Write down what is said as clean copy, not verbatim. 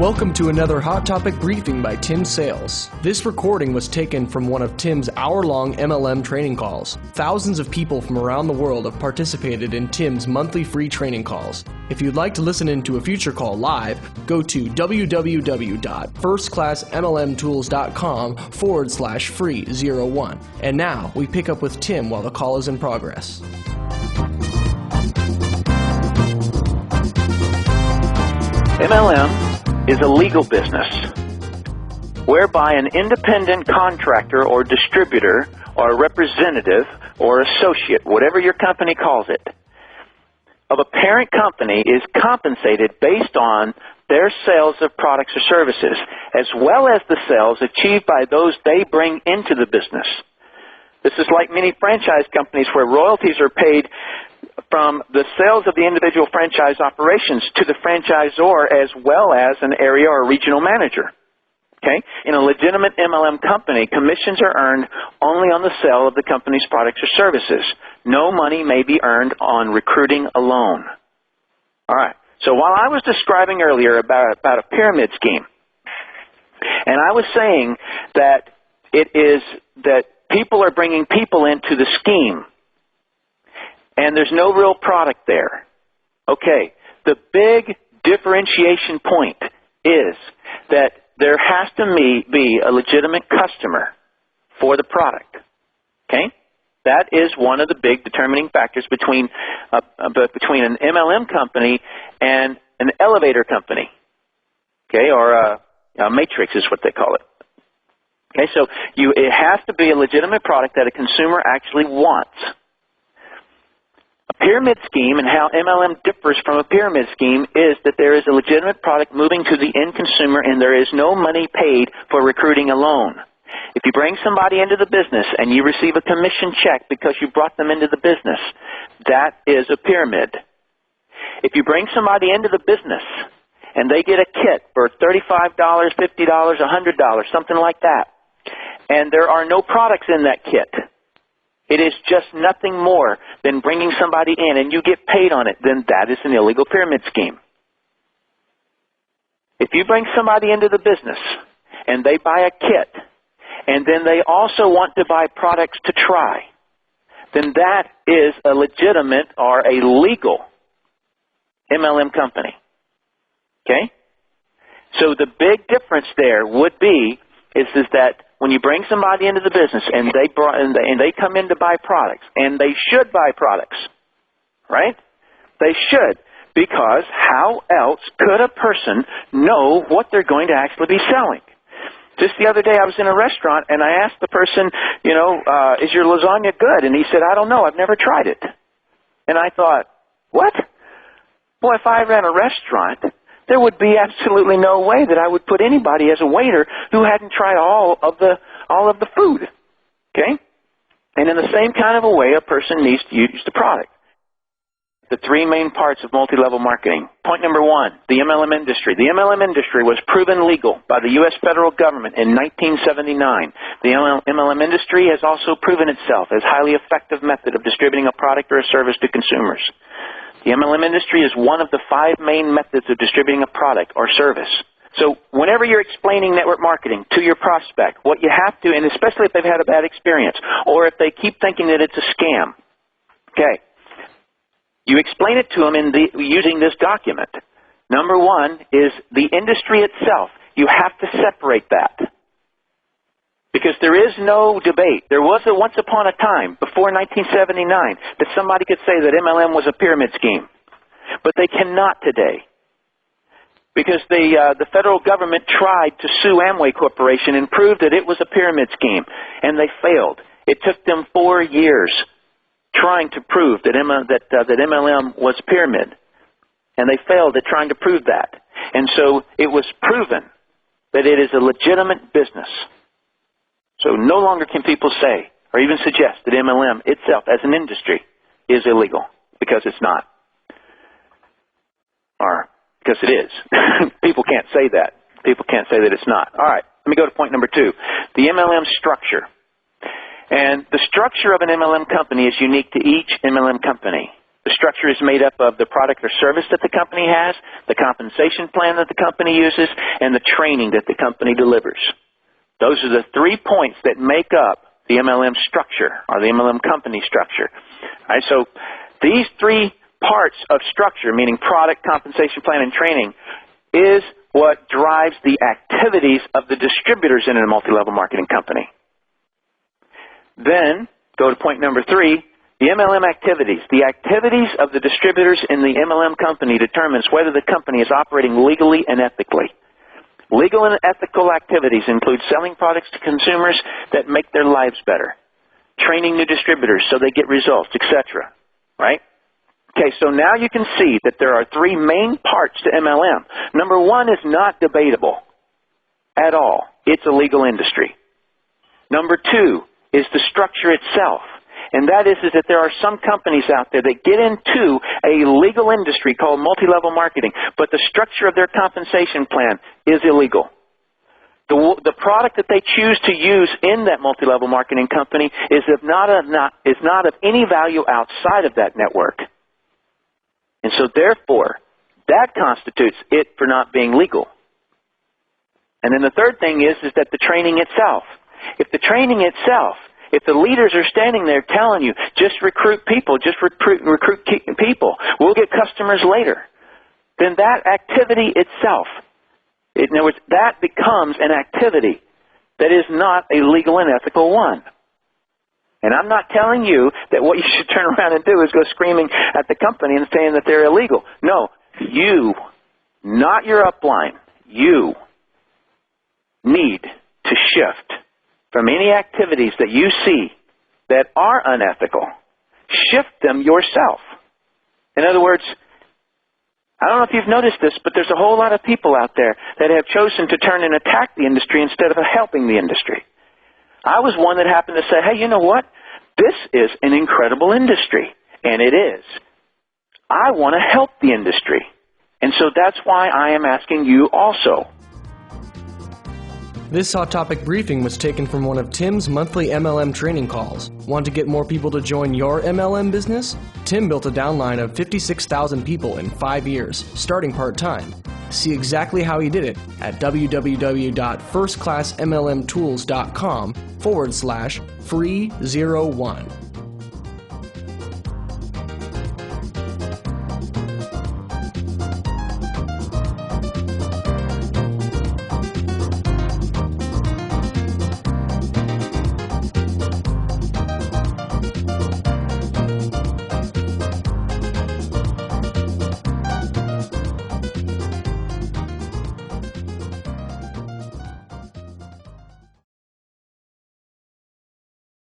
Welcome to another Hot Topic briefing by Tim Sales. This recording was taken from one of Tim's hour-long MLM training calls. Thousands of people from around the world have participated in Tim's monthly free training calls. If you'd like to listen into a future call live, go to www.firstclassmlmtools.com/free01. And now, we pick up with Tim while the call is in progress. MLM is a legal business whereby an independent contractor or distributor or representative or associate, whatever your company calls it, of a parent company is compensated based on their sales of products or services, as well as the sales achieved by those they bring into the business. This is like many franchise companies where royalties are paid from the sales of the individual franchise operations to the franchisor as well as an area or regional manager. Okay? In a legitimate MLM company, commissions are earned only on the sale of the company's products or services. No money may be earned on recruiting alone. All right. So while I was describing earlier about a pyramid scheme, and I was saying that it is that people are bringing people into the scheme, and there's no real product there. Okay, the big differentiation point is that there has to be a legitimate customer for the product. Okay, that is one of the big determining factors between an MLM company and an elevator company. Okay, or a matrix is what they call it. Okay, so it has to be a legitimate product that a consumer actually wants. A pyramid scheme and how MLM differs from a pyramid scheme is that there is a legitimate product moving to the end consumer and there is no money paid for recruiting alone. If you bring somebody into the business and you receive a commission check because you brought them into the business, that is a pyramid. If you bring somebody into the business and they get a kit for $35, $50, $100, something like that, and there are no products in that kit, it is just nothing more than bringing somebody in and you get paid on it, then that is an illegal pyramid scheme. If you bring somebody into the business and they buy a kit and then they also want to buy products to try, then that is a legitimate or a legal MLM company. Okay? So the big difference there would be is that when you bring somebody into the business and they come in to buy products, and they should buy products, right? They should, because how else could a person know what they're going to actually be selling? Just the other day I was in a restaurant and I asked the person, is your lasagna good? And he said, I don't know, I've never tried it. And I thought, what? Boy, if I ran a restaurant, there would be absolutely no way that I would put anybody as a waiter who hadn't tried all of the food. Okay? And in the same kind of a way, a person needs to use the product. The three main parts of multi-level marketing. Point number one, the MLM industry. The MLM industry was proven legal by the U.S. federal government in 1979. The MLM industry has also proven itself as a highly effective method of distributing a product or a service to consumers. The MLM industry is one of the 5 main methods of distributing a product or service. So whenever you're explaining network marketing to your prospect, what you have to, and especially if they've had a bad experience, or if they keep thinking that it's a scam, okay, you explain it to them using this document. Number one is the industry itself. You have to separate that. Because there is no debate. There was once upon a time, before 1979, that somebody could say that MLM was a pyramid scheme. But they cannot today. Because the federal government tried to sue Amway Corporation and prove that it was a pyramid scheme. And they failed. It took them 4 years trying to prove that MLM was a pyramid. And they failed at trying to prove that. And so it was proven that it is a legitimate business. So no longer can people say or even suggest that MLM itself as an industry is illegal, because it's not. Or because it is. People can't say that. People can't say that it's not. All right, let me go to point number 2, the MLM structure. And the structure of an MLM company is unique to each MLM company. The structure is made up of the product or service that the company has, the compensation plan that the company uses, and the training that the company delivers. Those are the 3 points that make up the MLM structure, or the MLM company structure. All right, so these 3 parts of structure, meaning product, compensation plan, and training, is what drives the activities of the distributors in a multi-level marketing company. Then, go to point number 3, the MLM activities. The activities of the distributors in the MLM company determines whether the company is operating legally and ethically. Legal and ethical activities include selling products to consumers that make their lives better, training new distributors so they get results, etc. Right? Okay, so now you can see that there are 3 main parts to MLM. Number 1 is not debatable at all. It's a legal industry. Number 2 is the structure itself. And that is that there are some companies out there that get into a legal industry called multi-level marketing, but the structure of their compensation plan is illegal. The product that they choose to use in that multi-level marketing company is not of any value outside of that network. And so therefore, that constitutes it for not being legal. And then the third thing is that the training itself. If the training itself, if the leaders are standing there telling you, just recruit people, just recruit people, we'll get customers later, then that activity itself, in other words, that becomes an activity that is not a legal and ethical one. And I'm not telling you that what you should turn around and do is go screaming at the company and saying that they're illegal. No, you, not your upline, you need to shift from any activities that you see that are unethical. Shift them yourself. In other words, I don't know if you've noticed this, but there's a whole lot of people out there that have chosen to turn and attack the industry instead of helping the industry. I was one that happened to say, hey, you know what? This is an incredible industry, and it is. I want to help the industry. And so that's why I am asking you also. This Hot Topic briefing was taken from one of Tim's monthly MLM training calls. Want to get more people to join your MLM business? Tim built a downline of 56,000 people in 5 years, starting part-time. See exactly how he did it at www.firstclassmlmtools.com/free01.